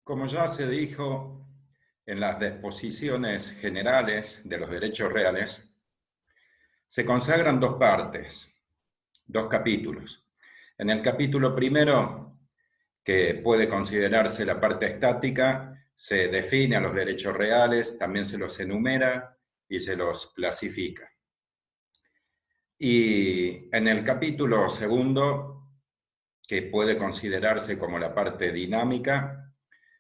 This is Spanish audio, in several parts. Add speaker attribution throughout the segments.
Speaker 1: Como ya se dijo en las disposiciones generales de los derechos reales, se consagran dos partes, dos capítulos. En el capítulo primero, que puede considerarse la parte estática, se define a los derechos reales, también se los enumera y se los clasifica. Y en el capítulo segundo, que puede considerarse como la parte dinámica,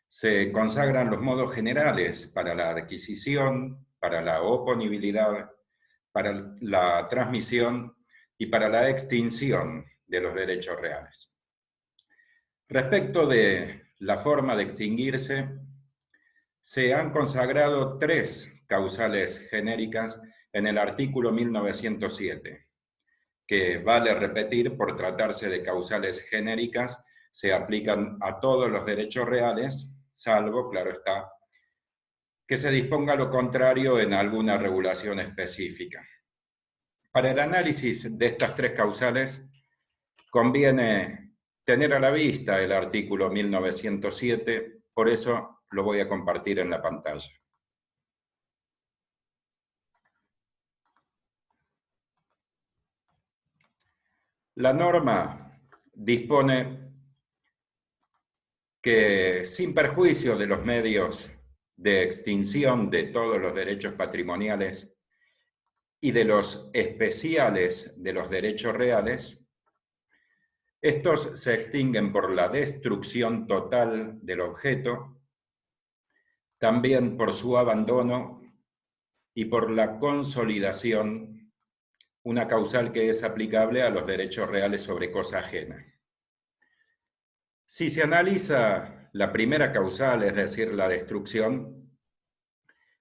Speaker 1: se consagran los modos generales para la adquisición, para la oponibilidad, para la transmisión y para la extinción de los derechos reales. Respecto de la forma de extinguirse, se han consagrado tres causales genéricas en el artículo 1907, que vale repetir, por tratarse de causales genéricas, se aplican a todos los derechos reales, salvo, claro está, que se disponga lo contrario en alguna regulación específica. Para el análisis de estas tres causales, conviene tener a la vista el artículo 1907, por eso lo voy a compartir en la pantalla. La norma dispone que, sin perjuicio de los medios de extinción de todos los derechos patrimoniales y de los especiales de los derechos reales, estos se extinguen por la destrucción total del objeto, también por su abandono y por la consolidación, una causal que es aplicable a los derechos reales sobre cosa ajena. Si se analiza la primera causal, es decir, la destrucción,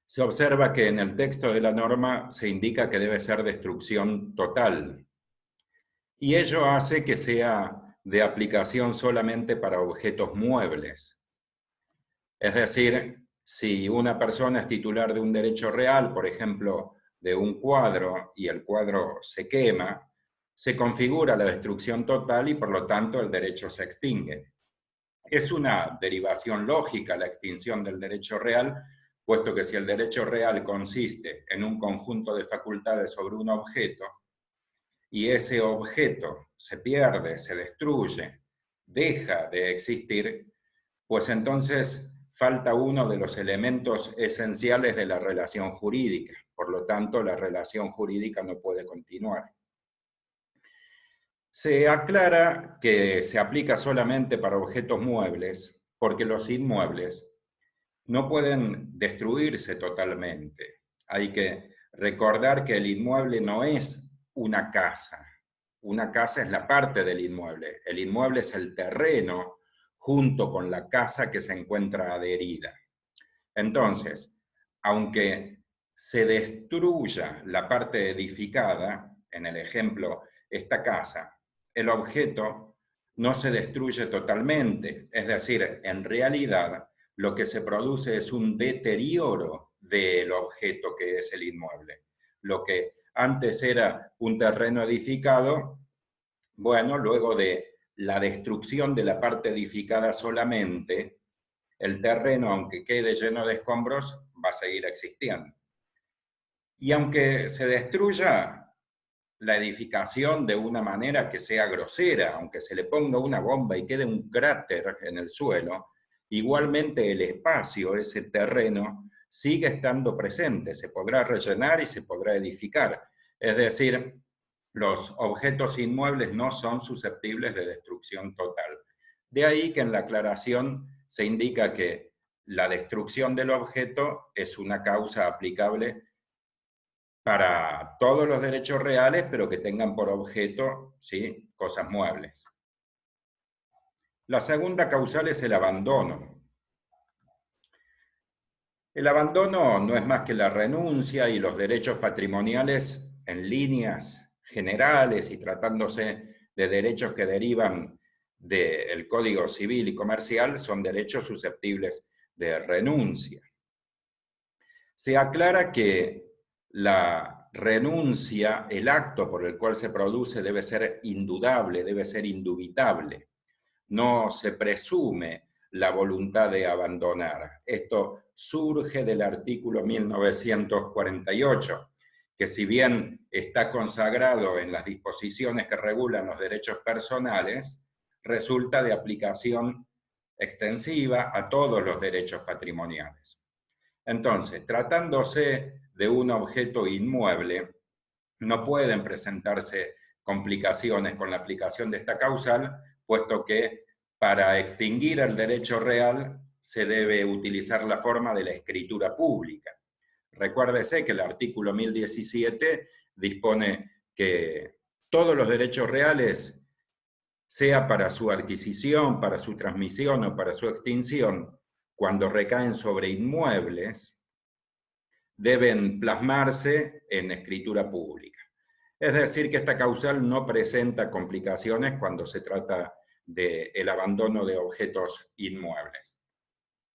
Speaker 1: se observa que en el texto de la norma se indica que debe ser destrucción total, y ello hace que sea de aplicación solamente para objetos muebles. Es decir, si una persona es titular de un derecho real, por ejemplo, de un cuadro, y el cuadro se quema, se configura la destrucción total y por lo tanto el derecho se extingue. Es una derivación lógica la extinción del derecho real, puesto que si el derecho real consiste en un conjunto de facultades sobre un objeto, y ese objeto se pierde, se destruye, deja de existir, pues entonces falta uno de los elementos esenciales de la relación jurídica. Por lo tanto, la relación jurídica no puede continuar. Se aclara que se aplica solamente para objetos muebles, porque los inmuebles no pueden destruirse totalmente. Hay que recordar que el inmueble no es una casa. Una casa es la parte del inmueble. El inmueble es el terreno junto con la casa que se encuentra adherida. Entonces, aunque se destruya la parte edificada, en el ejemplo, esta casa, el objeto no se destruye totalmente. Es decir, en realidad, lo que se produce es un deterioro del objeto que es el inmueble. Lo que antes era un terreno edificado, bueno, luego de la destrucción de la parte edificada solamente, el terreno, aunque quede lleno de escombros, va a seguir existiendo. Y aunque se destruya la edificación de una manera que sea grosera, aunque se le ponga una bomba y quede un cráter en el suelo, igualmente el espacio, ese terreno, sigue estando presente, se podrá rellenar y se podrá edificar. Es decir, los objetos inmuebles no son susceptibles de destrucción total. De ahí que en la aclaración se indica que la destrucción del objeto es una causa aplicable para todos los derechos reales, pero que tengan por objeto, ¿sí?, cosas muebles. La segunda causal es el abandono. El abandono no es más que la renuncia y los derechos patrimoniales en líneas generales y tratándose de derechos que derivan del Código Civil y Comercial, son derechos susceptibles de renuncia. Se aclara que la renuncia, el acto por el cual se produce, debe ser indudable, debe ser indubitable. No se presume la voluntad de abandonar. Esto surge del artículo 1948, que si bien está consagrado en las disposiciones que regulan los derechos personales, resulta de aplicación extensiva a todos los derechos patrimoniales. Entonces, tratándose de un objeto inmueble, no pueden presentarse complicaciones con la aplicación de esta causal, puesto que para extinguir el derecho real se debe utilizar la forma de la escritura pública. Recuérdese que el artículo 1017 dispone que todos los derechos reales, sea para su adquisición, para su transmisión o para su extinción, cuando recaen sobre inmuebles, deben plasmarse en escritura pública. Es decir, que esta causal no presenta complicaciones cuando se trata del abandono de objetos inmuebles.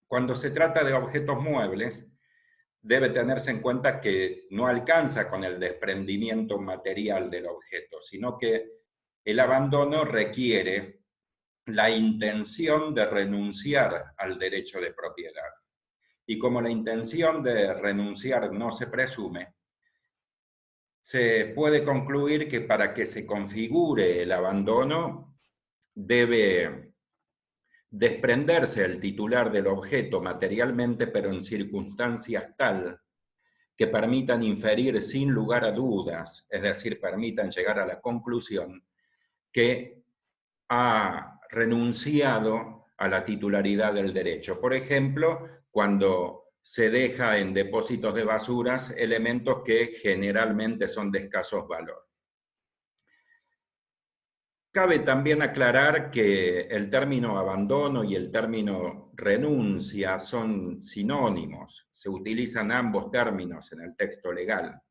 Speaker 1: Cuando se trata de objetos muebles, debe tenerse en cuenta que no alcanza con el desprendimiento material del objeto, sino que el abandono requiere la intención de renunciar al derecho de propiedad. Y como la intención de renunciar no se presume, se puede concluir que para que se configure el abandono debe desprenderse el titular del objeto materialmente, pero en circunstancias tal que permitan inferir sin lugar a dudas, es decir, permitan llegar a la conclusión que ha renunciado a la titularidad del derecho. Por ejemplo, cuando se deja en depósitos de basuras elementos que generalmente son de escasos valor. Cabe también aclarar que el término abandono y el término renuncia son sinónimos, se utilizan ambos términos en el texto legal.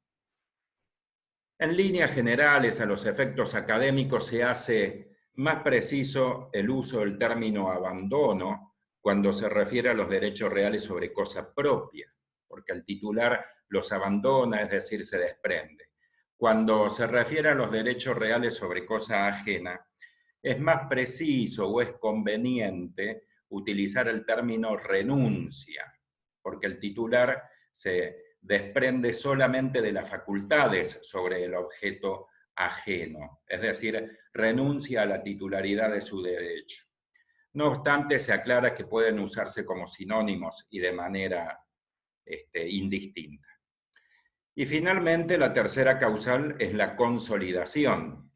Speaker 1: En líneas generales, a los efectos académicos se hace más preciso el uso del término abandono cuando se refiere a los derechos reales sobre cosa propia, porque el titular los abandona, es decir, se desprende. Cuando se refiere a los derechos reales sobre cosa ajena, es más preciso o es conveniente utilizar el término renuncia, porque el titular se desprende solamente de las facultades sobre el objeto ajeno, es decir, renuncia a la titularidad de su derecho. No obstante, se aclara que pueden usarse como sinónimos y de manera indistinta. Y finalmente, la tercera causal es la consolidación.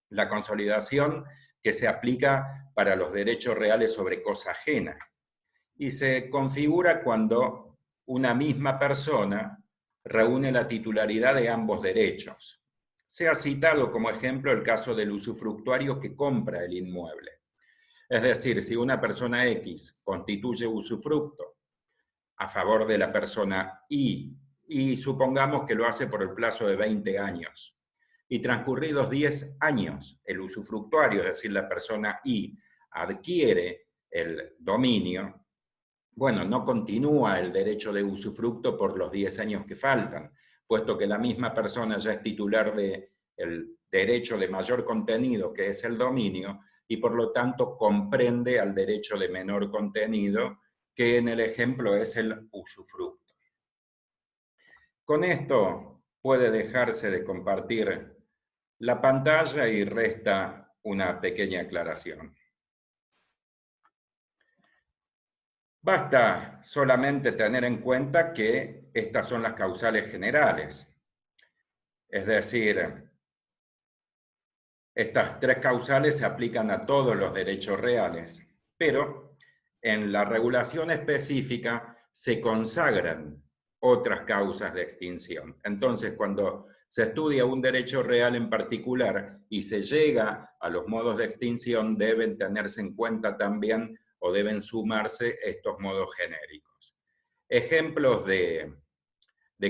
Speaker 1: La consolidación que se aplica para los derechos reales sobre cosa ajena. Y se configura cuando una misma persona reúne la titularidad de ambos derechos. Se ha citado como ejemplo el caso del usufructuario que compra el inmueble. Es decir, si una persona X constituye usufructo a favor de la persona Y, y supongamos que lo hace por el plazo de 20 años, y transcurridos 10 años, el usufructuario, es decir, la persona Y, adquiere el dominio, bueno, no continúa el derecho de usufructo por los 10 años que faltan, puesto que la misma persona ya es titular del derecho de mayor contenido, que es el dominio, y por lo tanto comprende al derecho de menor contenido, que en el ejemplo es el usufructo. Con esto puede dejarse de compartir la pantalla y resta una pequeña aclaración. Basta solamente tener en cuenta que estas son las causales generales. Es decir, estas tres causales se aplican a todos los derechos reales, pero en la regulación específica se consagran otras causas de extinción. Entonces, cuando se estudia un derecho real en particular y se llega a los modos de extinción, deben tenerse en cuenta también o deben sumarse estos modos genéricos. Ejemplos de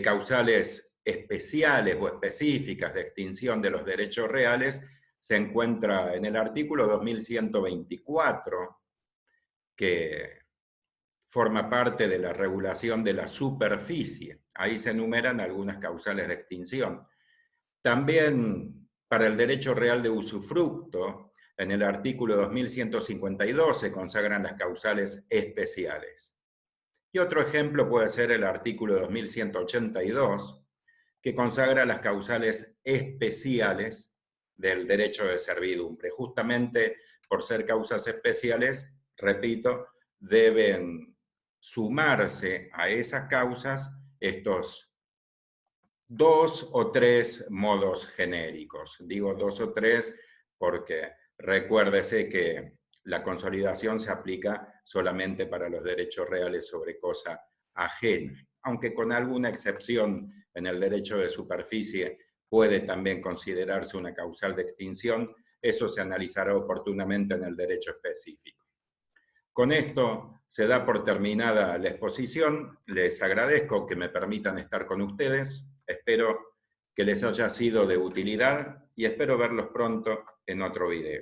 Speaker 1: causales especiales o específicas de extinción de los derechos reales se encuentra en el artículo 2124, que forma parte de la regulación de la superficie. Ahí se enumeran algunas causales de extinción. También para el derecho real de usufructo, En el artículo 2152 se consagran las causales especiales. Y otro ejemplo puede ser el artículo 2182, que consagra las causales especiales del derecho de servidumbre. Justamente por ser causas especiales, repito, deben sumarse a esas causas estos 2 o 3 modos genéricos. Digo 2 o 3 porque recuérdese que la consolidación se aplica solamente para los derechos reales sobre cosa ajena, aunque con alguna excepción en el derecho de superficie puede también considerarse una causal de extinción, eso se analizará oportunamente en el derecho específico. Con esto se da por terminada la exposición. Les agradezco que me permitan estar con ustedes. Espero que les haya sido de utilidad y espero verlos pronto en otro video.